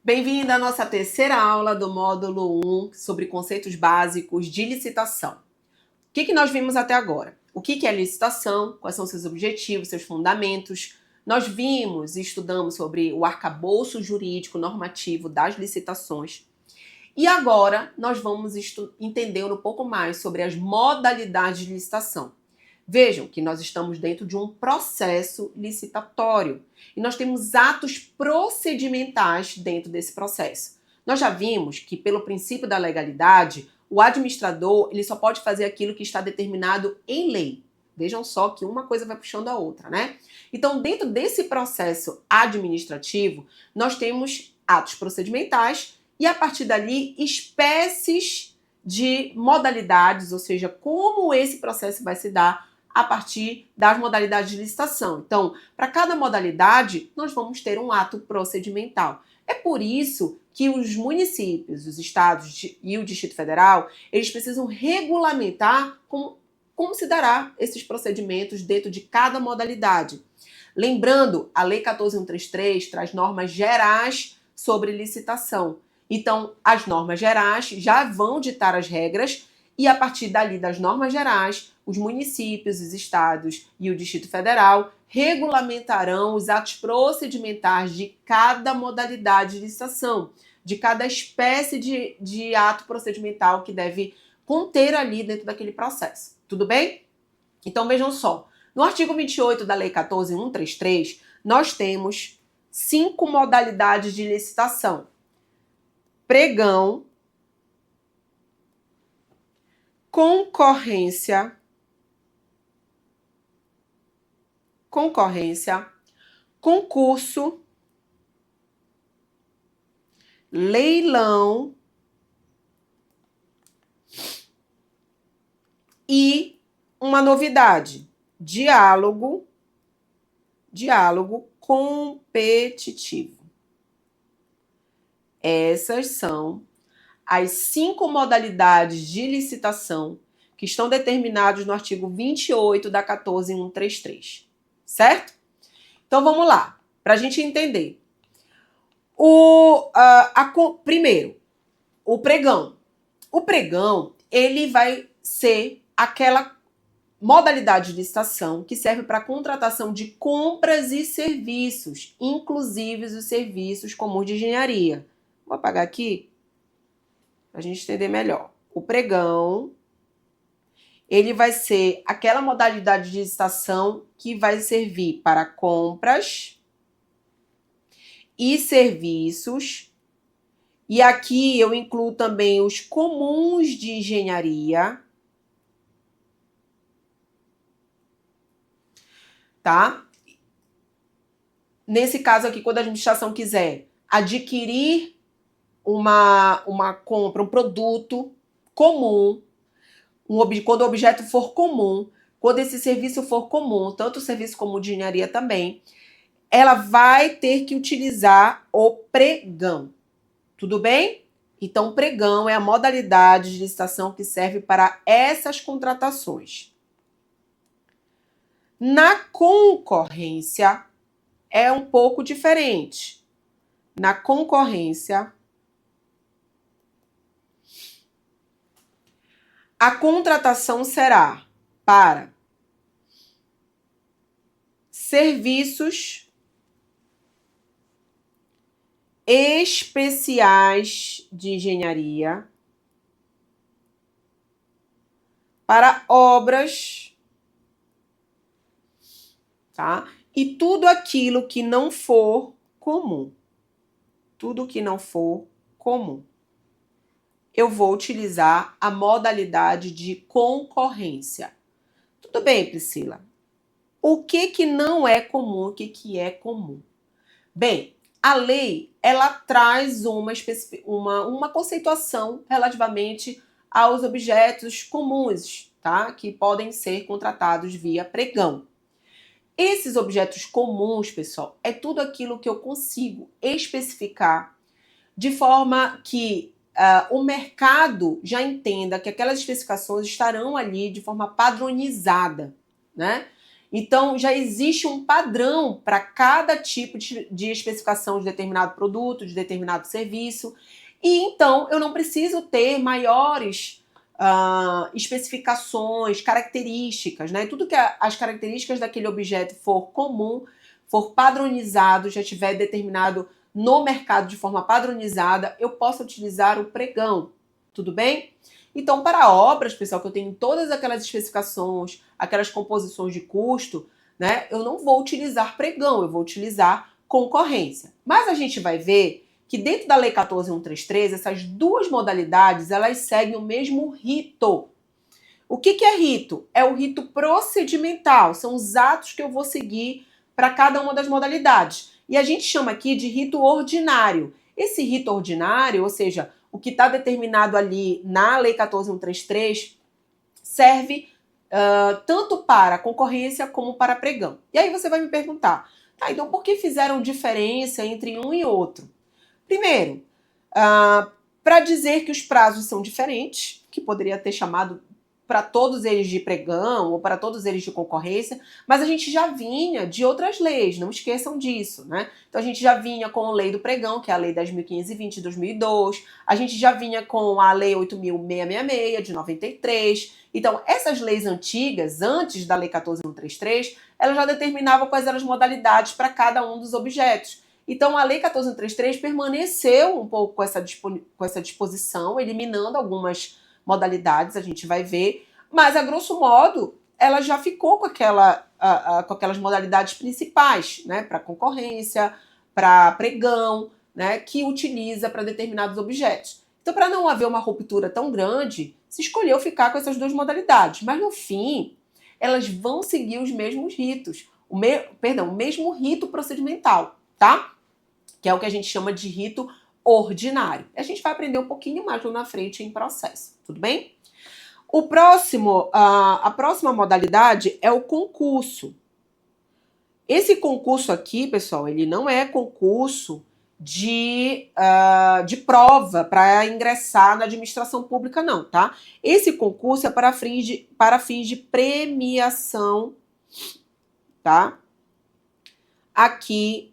Bem-vindo à nossa terceira aula do módulo 1 sobre conceitos básicos de licitação. O que nós vimos até agora? O que é licitação? Quais são seus objetivos, seus fundamentos? Nós vimos e estudamos sobre o arcabouço jurídico normativo das licitações. E agora nós vamos entender um pouco mais sobre as modalidades de licitação. Vejam que nós estamos dentro de um processo licitatório e nós temos atos procedimentais dentro desse processo. Nós já vimos que, pelo princípio da legalidade, o administrador ele só pode fazer aquilo que está determinado em lei. Vejam só que uma coisa vai puxando a outra, né? Então, dentro desse processo administrativo, nós temos atos procedimentais e, a partir dali, espécies de modalidades, ou seja, como esse processo vai se dar a partir das modalidades de licitação. Então, para cada modalidade, nós vamos ter um ato procedimental. É por isso que os municípios, os estados e o Distrito Federal, eles precisam regulamentar como se dará esses procedimentos dentro de cada modalidade. Lembrando, a Lei 14.133 traz normas gerais sobre licitação. Então, as normas gerais já vão ditar as regras e, a partir dali das normas gerais, os municípios, os estados e o Distrito Federal regulamentarão os atos procedimentais de cada modalidade de licitação, de cada espécie de ato procedimental que deve conter ali dentro daquele processo. Tudo bem? Então, vejam só. No artigo 28 da Lei 14.133, nós temos 5 modalidades de licitação. Pregão, concorrência, concurso, leilão e uma novidade, diálogo competitivo. Essas são as 5 modalidades de licitação que estão determinadas no artigo 28 da 14.133. Certo? Então vamos lá, para a gente entender. Primeiro, o pregão. O pregão, ele vai ser aquela modalidade de licitação que serve para a contratação de compras e serviços, inclusive os serviços comuns de engenharia. Vou apagar aqui para a gente entender melhor. O pregão, ele vai ser aquela modalidade de licitação que vai servir para compras e serviços. E aqui eu incluo também os comuns de engenharia, tá? Nesse caso aqui, quando a administração quiser adquirir uma compra, um produto comum, quando o objeto for comum, quando esse serviço for comum, tanto o serviço como de engenharia também, ela vai ter que utilizar o pregão. Tudo bem? Então, o pregão é a modalidade de licitação que serve para essas contratações. Na concorrência, é um pouco diferente. Na concorrência, a contratação será para serviços especiais de engenharia, para obras, tá? E tudo aquilo que não for comum. Tudo que não for comum. Eu vou utilizar a modalidade de concorrência. Tudo bem, Priscila? O que não é comum, o que é comum? Bem, a lei, ela traz uma conceituação relativamente aos objetos comuns, tá? Que podem ser contratados via pregão. Esses objetos comuns, pessoal, é tudo aquilo que eu consigo especificar de forma que o mercado já entenda que aquelas especificações estarão ali de forma padronizada, né? Então, já existe um padrão para cada tipo de especificação de determinado produto, de determinado serviço. E então, eu não preciso ter maiores especificações, características, né? Tudo que as características daquele objeto for comum, for padronizado, já estiver determinado no mercado de forma padronizada, eu posso utilizar o pregão, tudo bem? Então, para obras, pessoal, que eu tenho todas aquelas especificações, aquelas composições de custo, né? Eu não vou utilizar pregão, eu vou utilizar concorrência. Mas a gente vai ver que dentro da Lei 14.133, essas duas modalidades, elas seguem o mesmo rito. O que é rito? É o rito procedimental, são os atos que eu vou seguir para cada uma das modalidades. E a gente chama aqui de rito ordinário. Esse rito ordinário, ou seja, o que está determinado ali na Lei 14.133, serve tanto para concorrência como para pregão. E aí você vai me perguntar, tá, então por que fizeram diferença entre um e outro? Primeiro, para dizer que os prazos são diferentes, que poderia ter chamado para todos eles de pregão ou para todos eles de concorrência, mas a gente já vinha de outras leis, não esqueçam disso, né? Então a gente já vinha com a lei do pregão, que é a lei 10.520 de 2002, a gente já vinha com a lei 8.666 de 93. Então essas leis antigas, antes da lei 14.133, elas já determinavam quais eram as modalidades para cada um dos objetos. Então, a Lei 14.133 permaneceu um pouco com essa disposição, eliminando algumas modalidades, a gente vai ver, mas, a grosso modo, ela já ficou com aquelas modalidades principais, né, para concorrência, para pregão, né, que utiliza para determinados objetos. Então, para não haver uma ruptura tão grande, se escolheu ficar com essas duas modalidades, mas, no fim, elas vão seguir os mesmos ritos, o mesmo rito procedimental, tá? Que é o que a gente chama de rito ordinário. A gente vai aprender um pouquinho mais lá na frente em processo, tudo bem? A próxima modalidade é o concurso. Esse concurso aqui, pessoal, ele não é concurso de prova para ingressar na administração pública, não, tá? Esse concurso é para fins de premiação, tá? Aqui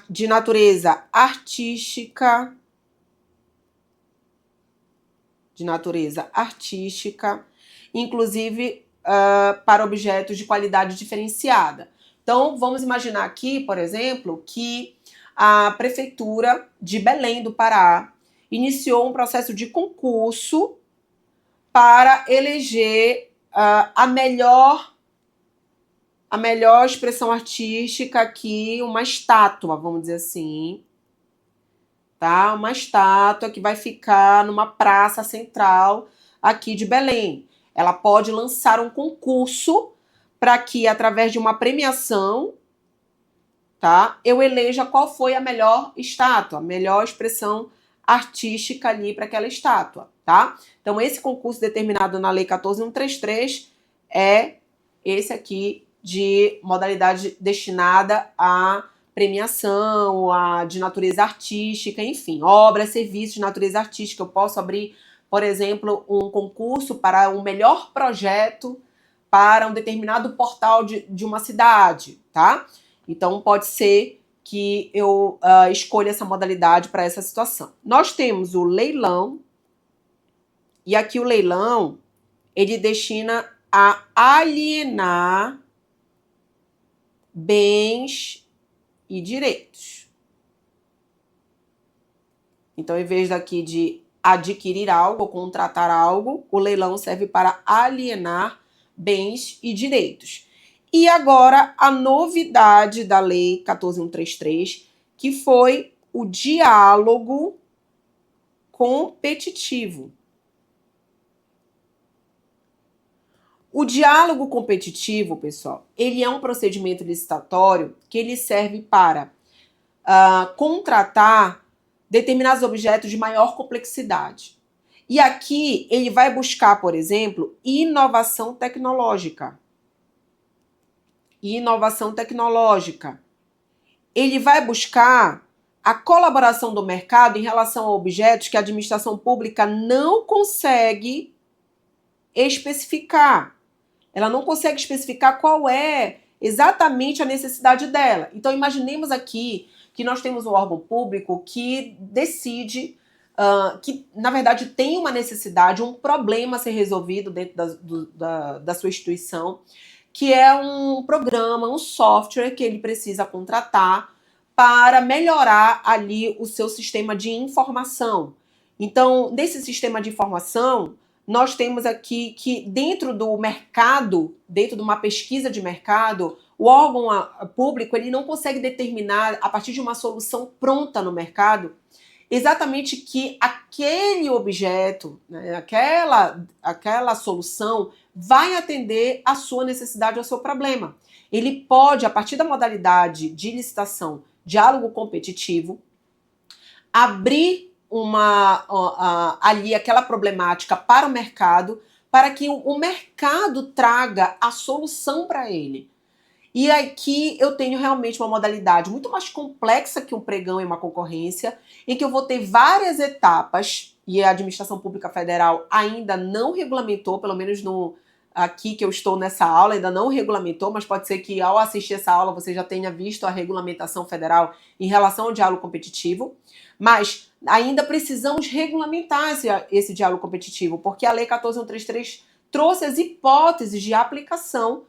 de natureza artística, inclusive para objetos de qualidade diferenciada. Então, vamos imaginar aqui, por exemplo, que a Prefeitura de Belém do Pará iniciou um processo de concurso para eleger a melhor expressão artística aqui, uma estátua, vamos dizer assim, tá? Uma estátua que vai ficar numa praça central aqui de Belém. Ela pode lançar um concurso para que, através de uma premiação, tá, eu eleja qual foi a melhor estátua, a melhor expressão artística ali para aquela estátua, tá? Então, esse concurso determinado na Lei 14.133 é esse aqui, de modalidade destinada à premiação, de natureza artística, enfim, obras, serviços de natureza artística. Eu posso abrir, por exemplo, um concurso para um melhor projeto para um determinado portal de uma cidade, tá? Então, pode ser que eu escolha essa modalidade para essa situação. Nós temos o leilão, e aqui o leilão, ele destina a alienar bens e direitos. Então, em vez daqui de adquirir algo ou contratar algo, o leilão serve para alienar bens e direitos. E agora, a novidade da Lei 14.133, que foi o diálogo competitivo. O diálogo competitivo, pessoal, ele é um procedimento licitatório que ele serve para contratar determinados objetos de maior complexidade. E aqui ele vai buscar, por exemplo, inovação tecnológica. Ele vai buscar a colaboração do mercado em relação a objetos que a administração pública não consegue especificar. Ela não consegue especificar qual é exatamente a necessidade dela. Então, imaginemos aqui que nós temos um órgão público que decide, que na verdade tem uma necessidade, um problema a ser resolvido dentro da sua instituição, que é um programa, um software que ele precisa contratar para melhorar ali o seu sistema de informação. Então, nesse sistema de informação, nós temos aqui que dentro do mercado, dentro de uma pesquisa de mercado, o órgão público ele não consegue determinar, a partir de uma solução pronta no mercado, exatamente que aquele objeto, né, aquela solução vai atender à sua necessidade, ao seu problema. Ele pode, a partir da modalidade de licitação, diálogo competitivo, abrir ali aquela problemática para o mercado, para que o mercado traga a solução para ele. E aqui eu tenho realmente uma modalidade muito mais complexa que um pregão e uma concorrência, em que eu vou ter várias etapas, e a Administração Pública Federal ainda não regulamentou, pelo menos aqui que eu estou nessa aula, ainda não regulamentou, mas pode ser que ao assistir essa aula você já tenha visto a regulamentação federal em relação ao diálogo competitivo, mas ainda precisamos regulamentar esse diálogo competitivo, porque a Lei 14.133 trouxe as hipóteses de aplicação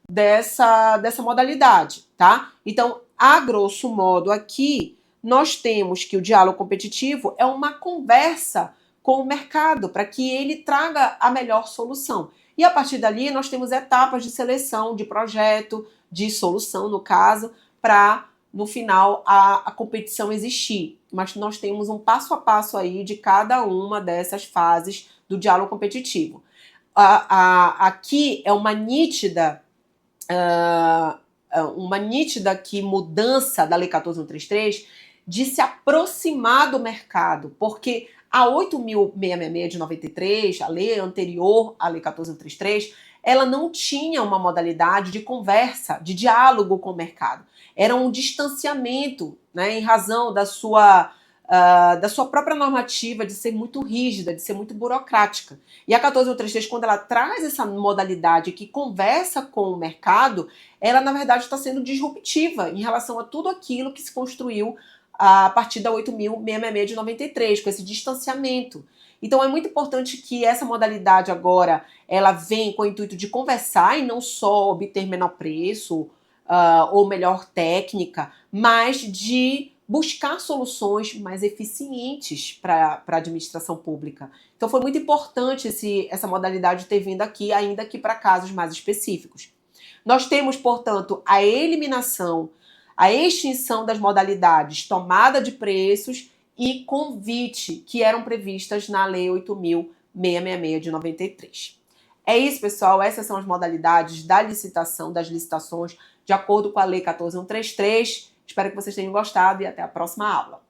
dessa modalidade, tá? Então, a grosso modo aqui, nós temos que o diálogo competitivo é uma conversa com o mercado para que ele traga a melhor solução. E a partir dali, nós temos etapas de seleção, de projeto, de solução, no caso, para, no final, a competição existir. Mas nós temos um passo a passo aí de cada uma dessas fases do diálogo competitivo. Aqui é uma nítida aqui mudança da Lei 14.133 de se aproximar do mercado, porque a 8.666 de 93, a lei anterior à Lei 14.133, ela não tinha uma modalidade de conversa, de diálogo com o mercado. Era um distanciamento, né, em razão da sua própria normativa de ser muito rígida, de ser muito burocrática. E a 14.133, quando ela traz essa modalidade que conversa com o mercado, ela, na verdade, está sendo disruptiva em relação a tudo aquilo que se construiu a partir da 8.666 de 93, com esse distanciamento. Então, é muito importante que essa modalidade agora, ela vem com o intuito de conversar e não só obter menor preço ou melhor técnica, mas de buscar soluções mais eficientes para a administração pública. Então foi muito importante essa modalidade ter vindo aqui, ainda que para casos mais específicos. Nós temos, portanto, a eliminação, a extinção das modalidades tomada de preços e convite, que eram previstas na Lei 8.666 de 93. É isso, pessoal. Essas são as modalidades da licitação, das licitações, de acordo com a Lei 14.133. Espero que vocês tenham gostado e até a próxima aula.